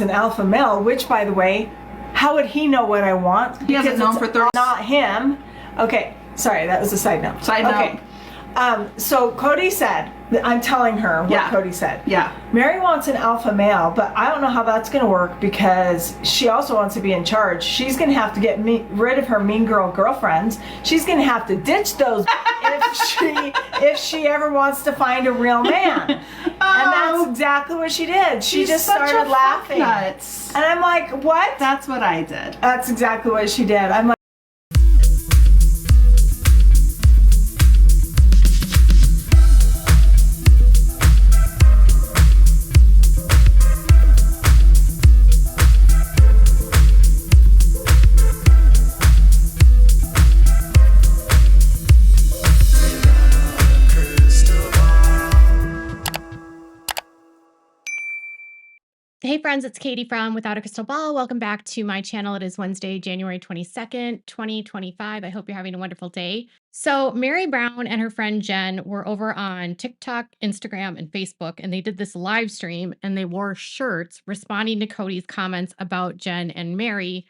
an alpha male, which, by the way, how would he know what I want? He hasn't known for 30. Not him. Okay, sorry, that was a side note. Side note. Okay. So Kody said, I'm telling her what Kody said. Yeah. Meri wants an alpha male, but I don't know how that's going to work because she also wants to be in charge. She's going to have to get rid of her mean girl girlfriends. She's going to have to ditch those if she ever wants to find a real man. And that's exactly what she did. She just started laughing. Nuts. And I'm like, what? That's what I did. That's exactly what she did. I'm like, Hey friends, it's Katie from Without a Crystal Ball. Welcome back to my channel. It is Wednesday, January 22nd, 2025. I hope you're having a wonderful day. So Meri Brown and her friend Jen were over on TikTok, Instagram, and Facebook, and they did this live stream and they wore shirts responding to Kody's comments about Jen and Meri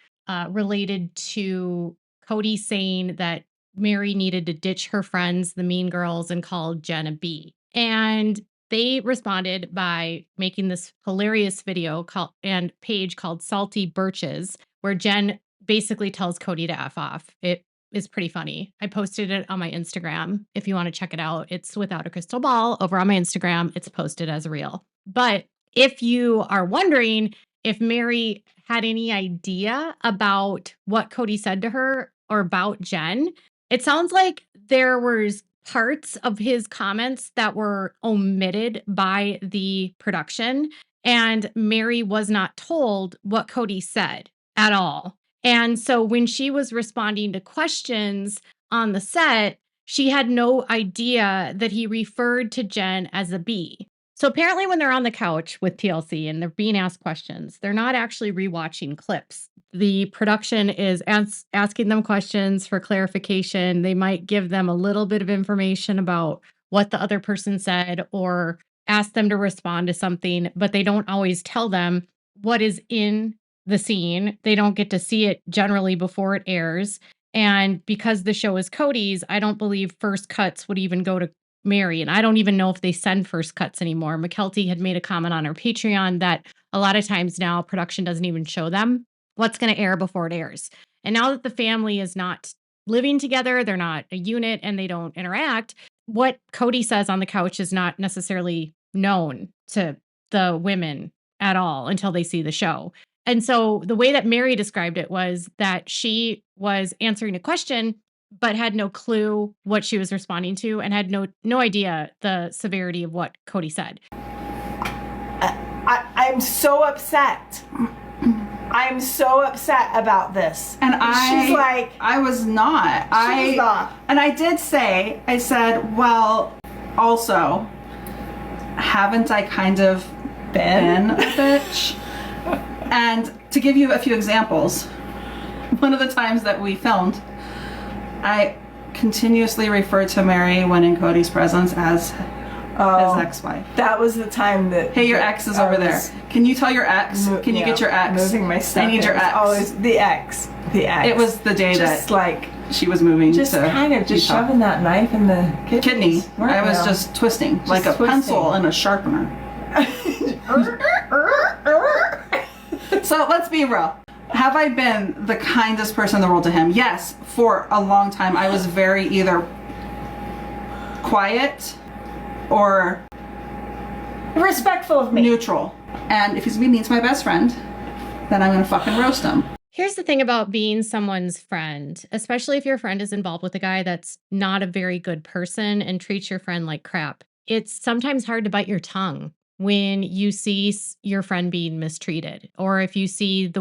related to Kody saying that Meri needed to ditch her friends, the mean girls, and called Jen a B. And they responded by making this hilarious video and page called Salty Birches, where Jen basically tells Kody to F off. It is pretty funny. I posted it on my Instagram. If you want to check it out, it's Without a Crystal Ball over on my Instagram. It's posted as a reel. But if you are wondering if Meri had any idea about what Kody said to her or about Jen, it sounds like there was parts of his comments that were omitted by the production, and Meri was not told what Kody said at all. And so when she was responding to questions on the set, she had no idea that he referred to Jen as a B. So apparently when they're on the couch with TLC and they're being asked questions, they're not actually rewatching clips. The production is asking them questions for clarification. They might give them a little bit of information about what the other person said or ask them to respond to something, but they don't always tell them what is in the scene. They don't get to see it generally before it airs. And because the show is Kody's, I don't believe first cuts would even go to Meri. And I don't even know if they send first cuts anymore. McKelty had made a comment on her Patreon that a lot of times now production doesn't even show them what's going to air before it airs. And now that the family is not living together, they're not a unit and they don't interact, what Kody says on the couch is not necessarily known to the women at all until they see the show. And so the way that Meri described it was that she was answering a question but had no clue what she was responding to and had no idea the severity of what Kody said. I'm so upset. I'm so upset about this. And she's like, I was not. She was not. And I did say, I said, well, also, haven't I kind of been a bitch? And to give you a few examples, one of the times that we filmed, I continuously referred to Meri when in Kody's presence as his ex-wife. That was the time that... Hey, your ex is over there. Can you tell your ex? Can you get your ex? Moving my stuff. I need your ex. Always the ex. The ex. It was the day just that like she was moving just to kind of just Utah. shoving that knife in the kidney. I was just twisting like a pencil and a sharpener. So let's be real. Have I been the kindest person in the world to him? Yes, for a long time. I was very either quiet or respectful of me. Neutral. And if he's being mean to my best friend, then I'm going to fucking roast him. Here's the thing about being someone's friend, especially if your friend is involved with a guy that's not a very good person and treats your friend like crap. It's sometimes hard to bite your tongue when you see your friend being mistreated, or if you see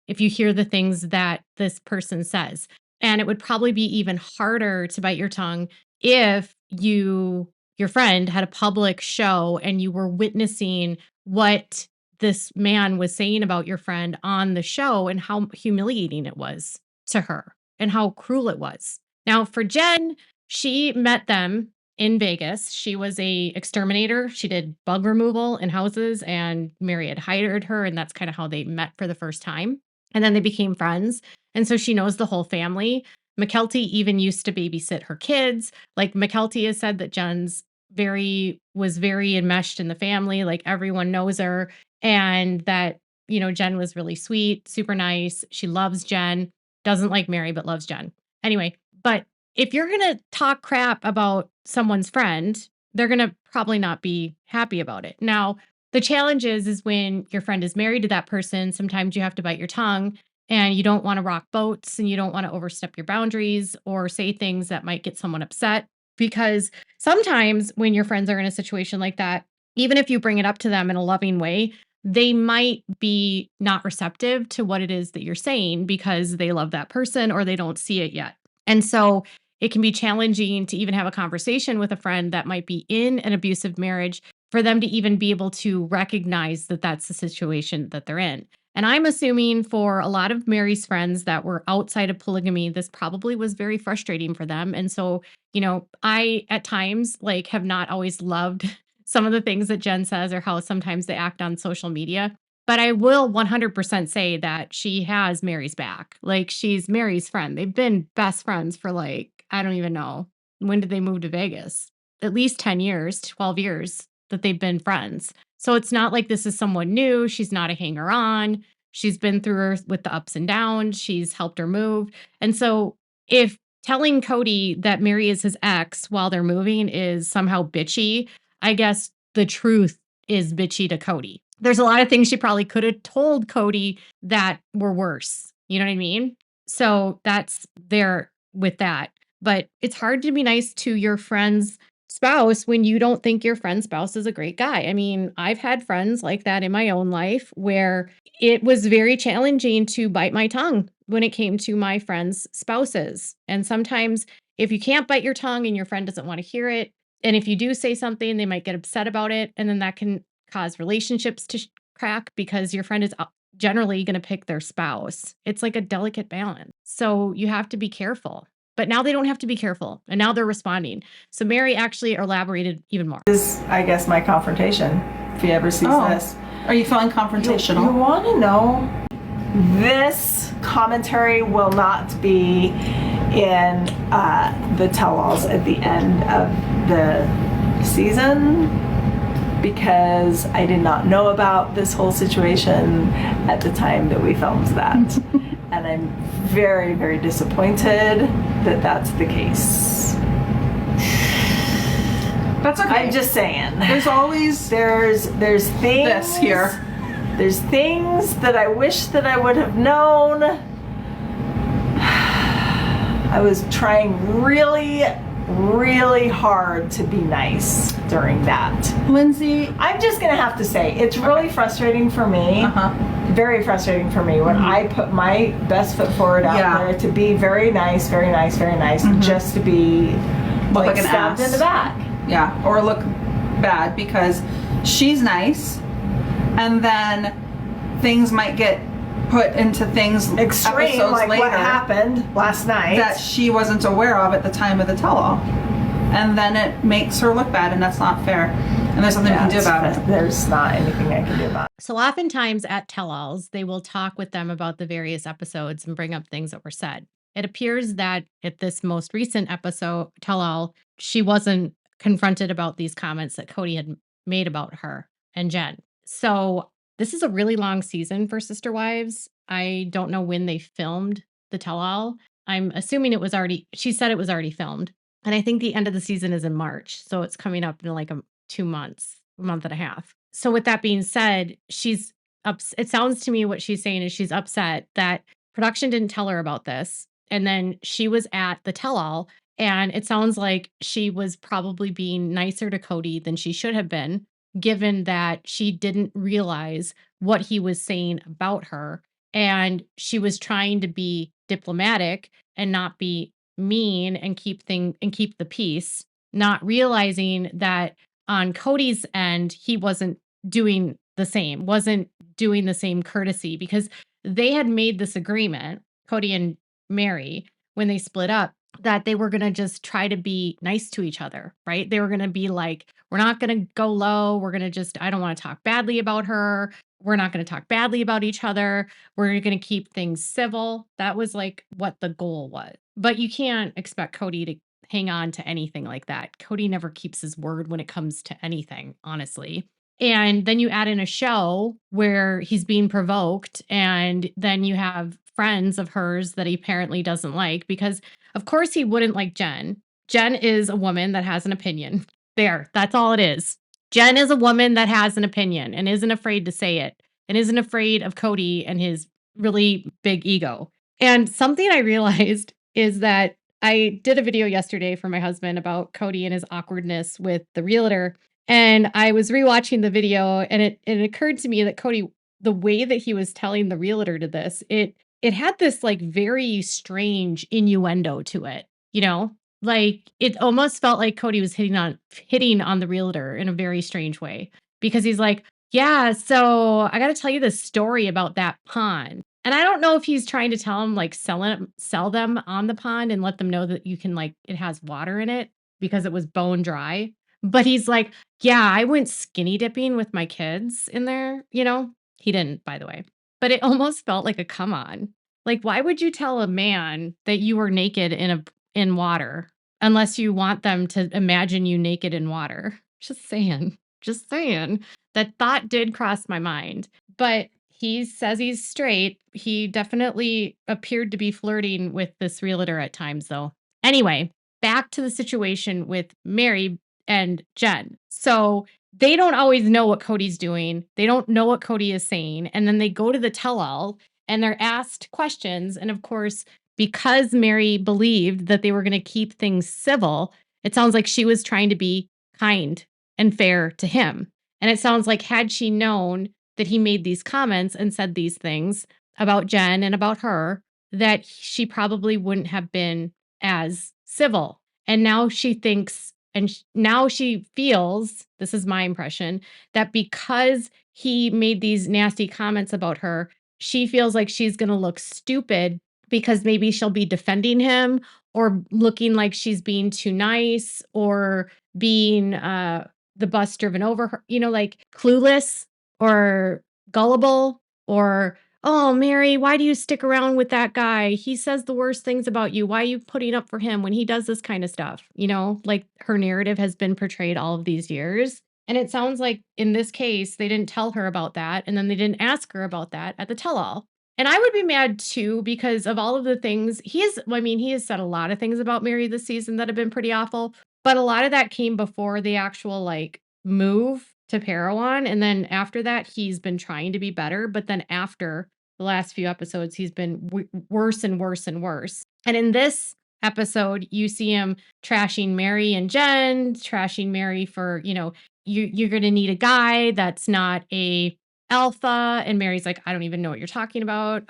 if you hear the things that this person says. And it would probably be even harder to bite your tongue if your friend had a public show and you were witnessing what this man was saying about your friend on the show and how humiliating it was to her and how cruel it was. Now, for Jen, she met them in Vegas. She was a exterminator. She did bug removal in houses, and Meri had hired her, and that's kind of how they met for the first time. And then they became friends. And so she knows the whole family. McKelty even used to babysit her kids. Like McKelty has said that Jen's was very enmeshed in the family. Like everyone knows her, and that, Jen was really sweet, super nice. She loves Jen, doesn't like Meri, but loves Jen. Anyway, but if you're going to talk crap about someone's friend, they're going to probably not be happy about it. Now, the challenge is when your friend is married to that person, sometimes you have to bite your tongue, and you don't want to rock boats, and you don't want to overstep your boundaries or say things that might get someone upset, because sometimes when your friends are in a situation like that, even if you bring it up to them in a loving way, they might be not receptive to what it is that you're saying because they love that person or they don't see it yet. And so it can be challenging to even have a conversation with a friend that might be in an abusive marriage for them to even be able to recognize that that's the situation that they're in. And I'm assuming for a lot of Meri's friends that were outside of polygamy, this probably was very frustrating for them. And so, I at times have not always loved some of the things that Jen says or how sometimes they act on social media. But I will 100% say that she has Meri's back. Like, she's Meri's friend. They've been best friends for I don't even know. When did they move to Vegas? At least 10 years, 12 years that they've been friends. So it's not like this is someone new. She's not a hanger on. She's been through her with the ups and downs. She's helped her move. And so if telling Kody that Meri is his ex while they're moving is somehow bitchy, I guess the truth is bitchy to Kody. There's a lot of things she probably could have told Kody that were worse. You know what I mean? So that's there with that. But it's hard to be nice to your friend's spouse when you don't think your friend's spouse is a great guy. I mean, I've had friends like that in my own life where it was very challenging to bite my tongue when it came to my friends' spouses. And sometimes if you can't bite your tongue and your friend doesn't want to hear it, and if you do say something, they might get upset about it. And then that can cause relationships to crack because your friend is generally going to pick their spouse. It's like a delicate balance. So you have to be careful. But now they don't have to be careful. And now they're responding. So Meri actually elaborated even more. This is, I guess, my confrontation, if he ever sees this. Are you feeling confrontational? You want to know? This commentary will not be in the tell-alls at the end of the season because I did not know about this whole situation at the time that we filmed that. And I'm very, very disappointed that that's the case. That's okay. I'm just saying. There's always there's things this here. There's things that I wish that I would have known. I was trying really, really hard to be nice during that. Lindsay, I'm just gonna have to say it's really frustrating for me. Very frustrating for me when I put my best foot forward out there to be very nice, very nice, very nice, just to be look like an stabbed ass in the back. Yeah, or look bad because she's nice, and then things might get put into things extreme, episodes like later what happened last night that she wasn't aware of at the time of the tell-all, and then it makes her look bad, and that's not fair. And there's something you can do about it. There's not anything I can do about it. So oftentimes at tell-alls, they will talk with them about the various episodes and bring up things that were said. It appears that at this most recent episode tell-all, she wasn't confronted about these comments that Kody had made about her and Jen. So this is a really long season for Sister Wives. I don't know when they filmed the tell-all. I'm assuming she said it was already filmed. And I think the end of the season is in March. So it's coming up in like 2 months, a month and a half. So with that being said, it sounds to me what she's saying is she's upset that production didn't tell her about this. And then she was at the tell-all, and it sounds like she was probably being nicer to Kody than she should have been, given that she didn't realize what he was saying about her. And she was trying to be diplomatic and not be mean and keep the peace, not realizing that on Kody's end, he wasn't doing the same courtesy, because they had made this agreement, Kody and Meri, when they split up, that they were going to just try to be nice to each other, right? They were going to be like, we're not going to go low. We're going to just, I don't want to talk badly about her. We're not going to talk badly about each other. We're going to keep things civil. That was like what the goal was. But you can't expect Kody to hang on to anything like that. Kody never keeps his word when it comes to anything, honestly. And then you add in a show where he's being provoked, and then you have friends of hers that he apparently doesn't like, because of course he wouldn't like Jen. Jen is a woman that has an opinion. There, that's all it is. Jen is a woman that has an opinion and isn't afraid to say it and isn't afraid of Kody and his really big ego. And something I realized is that I did a video yesterday for my husband about Kody and his awkwardness with the realtor. And I was rewatching the video, and it occurred to me that Kody, the way that he was telling the realtor to this, it had this like very strange innuendo to it, you know? Like it almost felt like Kody was hitting on the realtor in a very strange way, because he's like, "Yeah, so I got to tell you this story about that pond." And I don't know if he's trying to tell him like sell them on the pond and let them know that you can, like, it has water in it because it was bone dry. But he's like, "Yeah, I went skinny dipping with my kids in there," you know? He didn't, by the way. But it almost felt like a come on. Like, why would you tell a man that you were naked in water unless you want them to imagine you naked in water? Just saying. Just saying. That thought did cross my mind. But he says he's straight. He definitely appeared to be flirting with this realtor at times, though. Anyway, back to the situation with Meri and Jen. So they don't always know what Kody's doing. They don't know what Kody is saying. And then they go to the tell-all and they're asked questions. And of course, because Meri believed that they were going to keep things civil, it sounds like she was trying to be kind and fair to him. And it sounds like, had she known that he made these comments and said these things about Jen and about her, that she probably wouldn't have been as civil. And now she thinks, and now she feels, this is my impression, that because he made these nasty comments about her, she feels like she's going to look stupid because maybe she'll be defending him or looking like she's being too nice or being the bus driven over her, you know, like clueless or gullible, or, "Oh, Meri, why do you stick around with that guy? He says the worst things about you. Why are you putting up for him when he does this kind of stuff?" You know, like her narrative has been portrayed all of these years. And it sounds like in this case, they didn't tell her about that. And then they didn't ask her about that at the tell all. And I would be mad too, because of all of the things he has said a lot of things about Meri this season that have been pretty awful. But a lot of that came before the actual like move to Parowan. And then after that, he's been trying to be better. But then after the last few episodes, he's been worse and worse and worse. And in this episode, you see him trashing Meri and Jen, trashing Meri for, you know, you're going to need a guy that's not a alpha. And Mary's like, "I don't even know what you're talking about.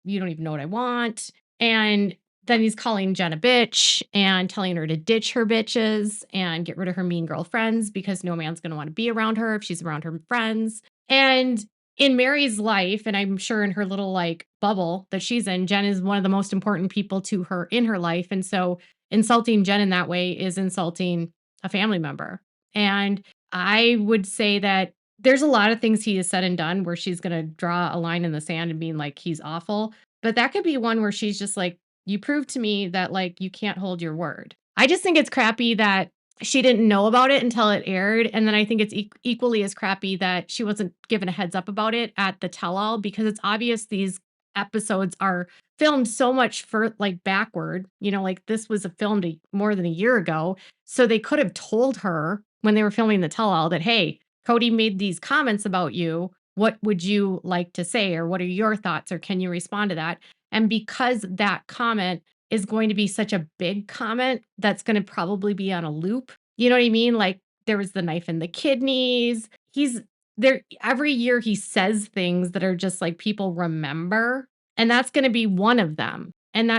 You don't even know what I want." And then he's calling Jen a bitch and telling her to ditch her bitches and get rid of her mean girl friends, because no man's going to want to be around her if she's around her friends. And in Mary's life, and I'm sure in her little like bubble that she's in, Jen is one of the most important people to her in her life. And so insulting Jen in that way is insulting a family member. And I would say that there's a lot of things he has said and done where she's going to draw a line in the sand and being like, he's awful. But that could be one where she's just like, "You proved to me that like you can't hold your word." I just think it's crappy that she didn't know about it until it aired. And then I think it's equally as crappy that she wasn't given a heads up about it at the tell-all, because it's obvious these episodes are filmed so much for like backward, you know, like this was filmed more than a year ago. So they could have told her when they were filming the tell-all that, "Hey, Kody made these comments about you. What would you like to say? Or what are your thoughts? Or can you respond to that?" And because that comment is going to be such a big comment that's going to probably be on a loop, you know what I mean? Like there was the knife in the kidneys. He's there every year he says things that are just like people remember. And that's going to be one of them. And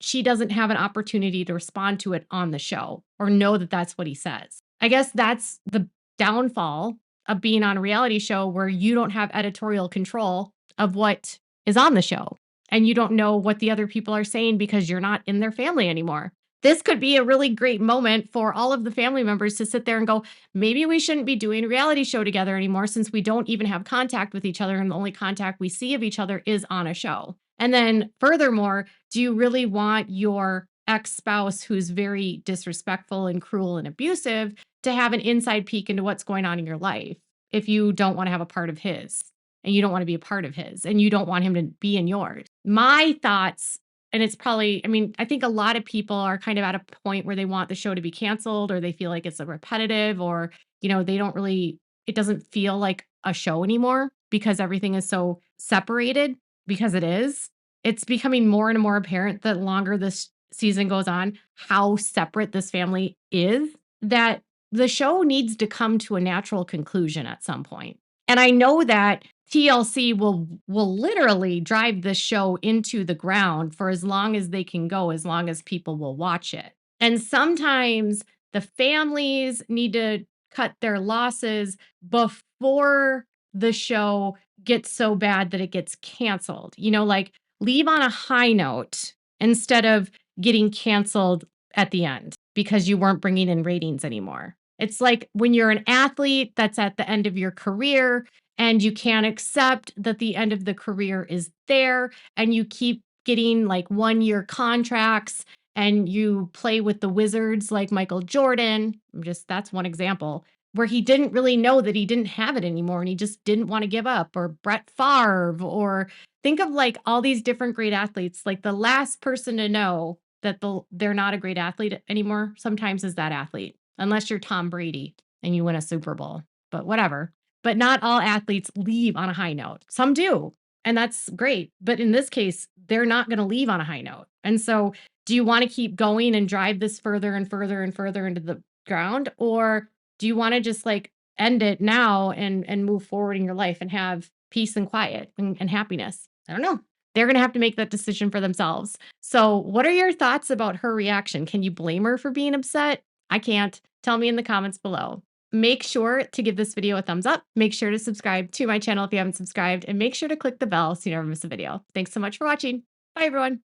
she doesn't have an opportunity to respond to it on the show or know that that's what he says. I guess that's the downfall of being on a reality show where you don't have editorial control of what is on the show. And you don't know what the other people are saying because you're not in their family anymore. this could be a really great moment for all of the family members to sit there and go, maybe we shouldn't be doing a reality show together anymore since we don't even have contact with each other and the only contact we see of each other is on a show. And then furthermore, do you really want your ex-spouse who's very disrespectful and cruel and abusive to have an inside peek into what's going on in your life if you don't want to have a part of his and you don't want to be a part of his and you don't want him to be in yours? My thoughts, and it's probably, I mean, I think a lot of people are kind of at a point where they want the show to be canceled or they feel like it's a repetitive or, they don't really, it doesn't feel like a show anymore because everything is so separated because it is. It's becoming more and more apparent the longer this season goes on, how separate this family is, that the show needs to come to a natural conclusion at some point. And I know that TLC will literally drive this show into the ground for as long as they can go, as long as people will watch it. And sometimes the families need to cut their losses before the show gets so bad that it gets canceled. Like leave on a high note instead of getting canceled at the end because you weren't bringing in ratings anymore. It's like when you're an athlete that's at the end of your career and you can't accept that the end of the career is there and you keep getting like 1-year contracts and you play with the Wizards like Michael Jordan. That's one example where he didn't really know that he didn't have it anymore and he just didn't want to give up, or Brett Favre, or think of like all these different great athletes. Like the last person to know that they're not a great athlete anymore sometimes is that athlete, unless you're Tom Brady and you win a Super Bowl, but whatever. But not all athletes leave on a high note. Some do, and that's great. But in this case, they're not going to leave on a high note. And so do you want to keep going and drive this further and further and further into the ground? Or do you want to just like end it now and move forward in your life and have peace and quiet and happiness? I don't know. They're going to have to make that decision for themselves. So what are your thoughts about her reaction? Can you blame her for being upset? I can't. Tell me in the comments below. Make sure to give this video a thumbs up. Make sure to subscribe to my channel if you haven't subscribed, and make sure to click the bell so you never miss a video. Thanks so much for watching. Bye, everyone.